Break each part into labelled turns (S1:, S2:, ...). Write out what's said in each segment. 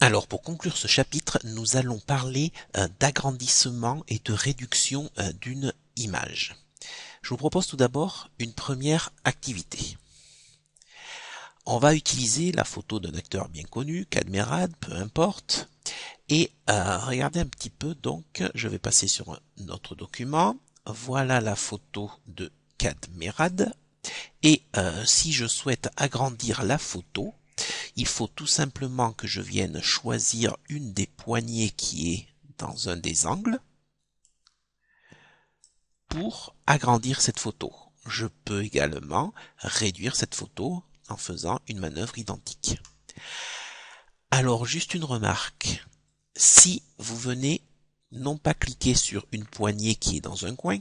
S1: Alors, pour conclure ce chapitre, nous allons parler d'agrandissement et de réduction d'une image. Je vous propose tout d'abord une première activité. On va utiliser la photo d'un acteur bien connu, Cadmerade, peu importe, et regardez un petit peu, donc je vais passer sur notre document. Voilà la photo de Cadmerade, et si je souhaite agrandir la photo, il faut tout simplement que je vienne choisir une des poignées qui est dans un des angles pour agrandir cette photo. Je peux également réduire cette photo en faisant une manœuvre identique. Alors, juste une remarque. Si vous venez non pas cliquer sur une poignée qui est dans un coin,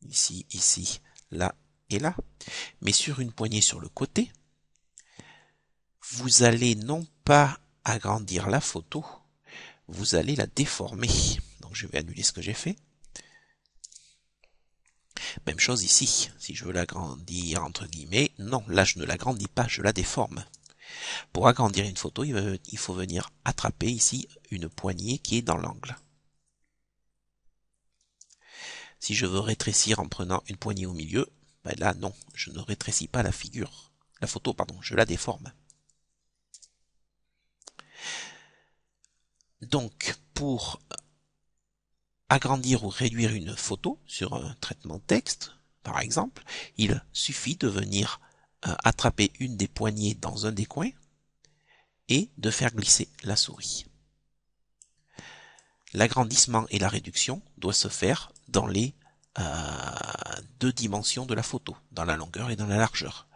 S1: ici, ici, là et là, mais sur une poignée sur le côté, vous allez non pas agrandir la photo, vous allez la déformer. Donc je vais annuler ce que j'ai fait. Même chose ici, si je veux l'agrandir entre guillemets, non, là je ne l'agrandis pas, je la déforme. Pour agrandir une photo, il faut venir attraper ici une poignée qui est dans l'angle. Si je veux rétrécir en prenant une poignée au milieu, ben là non, je ne rétrécis pas la figure, la photo, pardon, je la déforme. Donc, pour agrandir ou réduire une photo sur un traitement de texte, par exemple, il suffit de venir attraper une des poignées dans un des coins et de faire glisser la souris. L'agrandissement et la réduction doivent se faire dans les deux dimensions de la photo, dans la longueur et dans la largeur.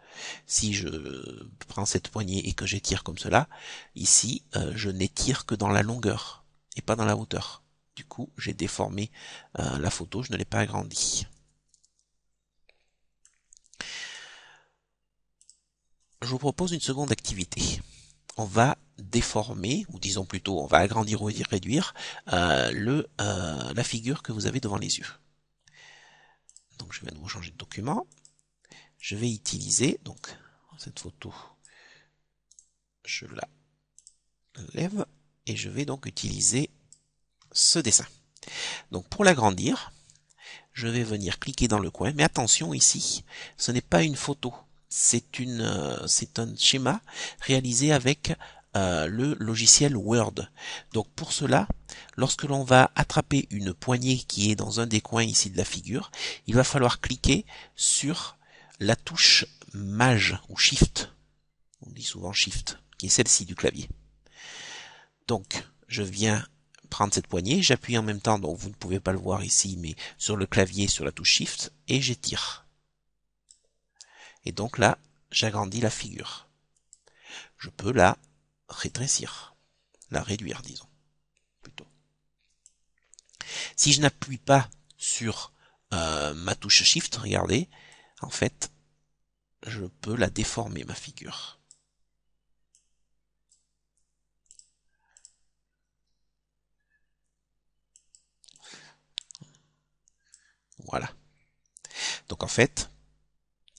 S1: Si je prends cette poignée et que j'étire comme cela, ici, je n'étire que dans la longueur et pas dans la hauteur. Du coup, j'ai déformé la photo, je ne l'ai pas agrandie. Je vous propose une seconde activité. On va déformer, ou disons plutôt, on va agrandir ou réduire la figure que vous avez devant les yeux. Donc je vais à nouveau changer de document. Je vais utiliser, donc, cette photo, je la lève, et je vais donc utiliser ce dessin. Donc pour l'agrandir, je vais venir cliquer dans le coin, mais attention ici, ce n'est pas une photo, c'est un schéma réalisé avec le logiciel Word. Donc pour cela, lorsque l'on va attraper une poignée qui est dans un des coins ici de la figure, il va falloir cliquer sur la touche Maj ou Shift. On dit souvent Shift, qui est celle-ci du clavier. Donc, je viens prendre cette poignée, j'appuie en même temps, donc vous ne pouvez pas le voir ici, mais sur le clavier, sur la touche Shift, et j'étire. Et donc là, j'agrandis la figure. Je peux la rétrécir, la réduire, disons, plutôt. Si je n'appuie pas sur ma touche Shift, regardez, en fait, je peux la déformer, ma figure. Voilà. Donc en fait,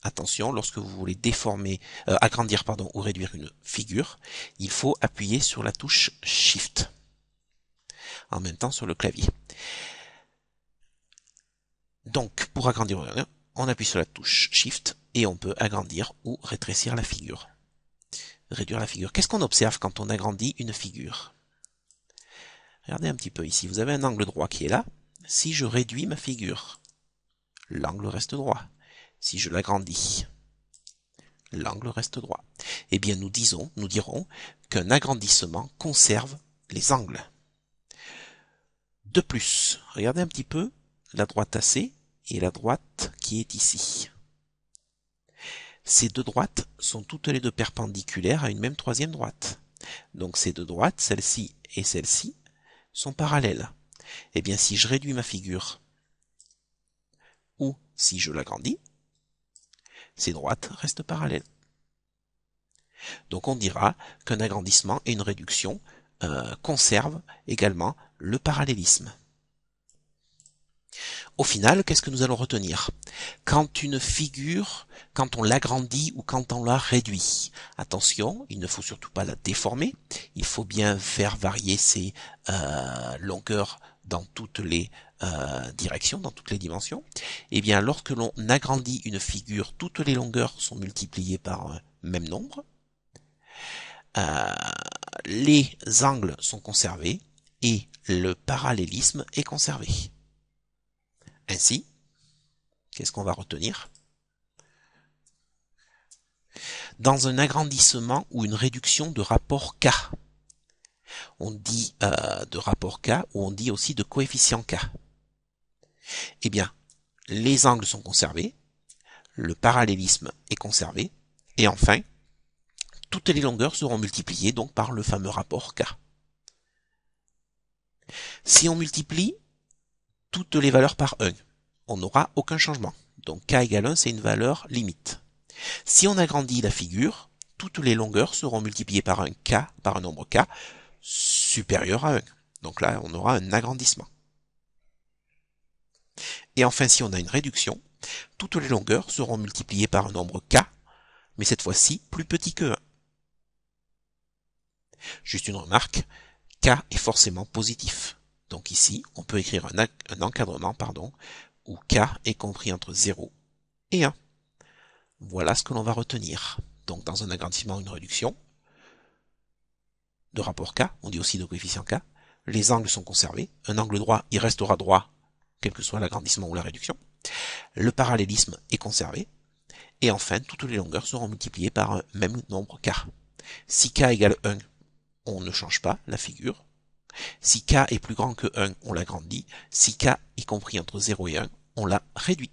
S1: attention, lorsque vous voulez déformer, agrandir pardon, ou réduire une figure, il faut appuyer sur la touche Shift en même temps sur le clavier. Donc, pour agrandir, on appuie sur la touche Shift et on peut agrandir ou rétrécir la figure. Réduire la figure. Qu'est-ce qu'on observe quand on agrandit une figure? Regardez un petit peu ici. Vous avez un angle droit qui est là. Si je réduis ma figure, l'angle reste droit. Si je l'agrandis, l'angle reste droit. Eh bien, nous dirons qu'un agrandissement conserve les angles. De plus, regardez un petit peu la droite AC et la droite qui est ici. Ces deux droites sont toutes les deux perpendiculaires à une même troisième droite. Donc ces deux droites, celle-ci et celle-ci, sont parallèles. Eh bien, si je réduis ma figure, ou si je l'agrandis, ces droites restent parallèles. Donc on dira qu'un agrandissement et une réduction conservent également le parallélisme. Au final, qu'est-ce que nous allons retenir? Quand une figure, quand on l'agrandit ou quand on la réduit, attention, il ne faut surtout pas la déformer, il faut bien faire varier ses longueurs dans toutes les directions, dans toutes les dimensions. Eh bien, lorsque l'on agrandit une figure, toutes les longueurs sont multipliées par un même nombre. Les angles sont conservés et le parallélisme est conservé. Ainsi, qu'est-ce qu'on va retenir? Dans un agrandissement ou une réduction de rapport K, on dit de rapport K ou on dit aussi de coefficient K. Eh bien, les angles sont conservés, le parallélisme est conservé, et enfin, toutes les longueurs seront multipliées donc par le fameux rapport K. Si on multiplie toutes les valeurs par 1, on n'aura aucun changement. Donc K égale 1, c'est une valeur limite. Si on agrandit la figure, toutes les longueurs seront multipliées par un K, par un nombre K, supérieur à 1. Donc là, on aura un agrandissement. Et enfin, si on a une réduction, toutes les longueurs seront multipliées par un nombre K, mais cette fois-ci plus petit que 1. Juste une remarque, K est forcément positif. Donc ici, on peut écrire un encadrement, où K est compris entre 0 et 1. Voilà ce que l'on va retenir. Donc dans un agrandissement ou une réduction, de rapport K, on dit aussi de coefficient K, les angles sont conservés. Un angle droit, il restera droit, quel que soit l'agrandissement ou la réduction. Le parallélisme est conservé. Et enfin, toutes les longueurs seront multipliées par un même nombre K. Si K égale 1, on ne change pas la figure. Si K est plus grand que 1, on l'agrandit. Si K est compris entre 0 et 1, on la réduit.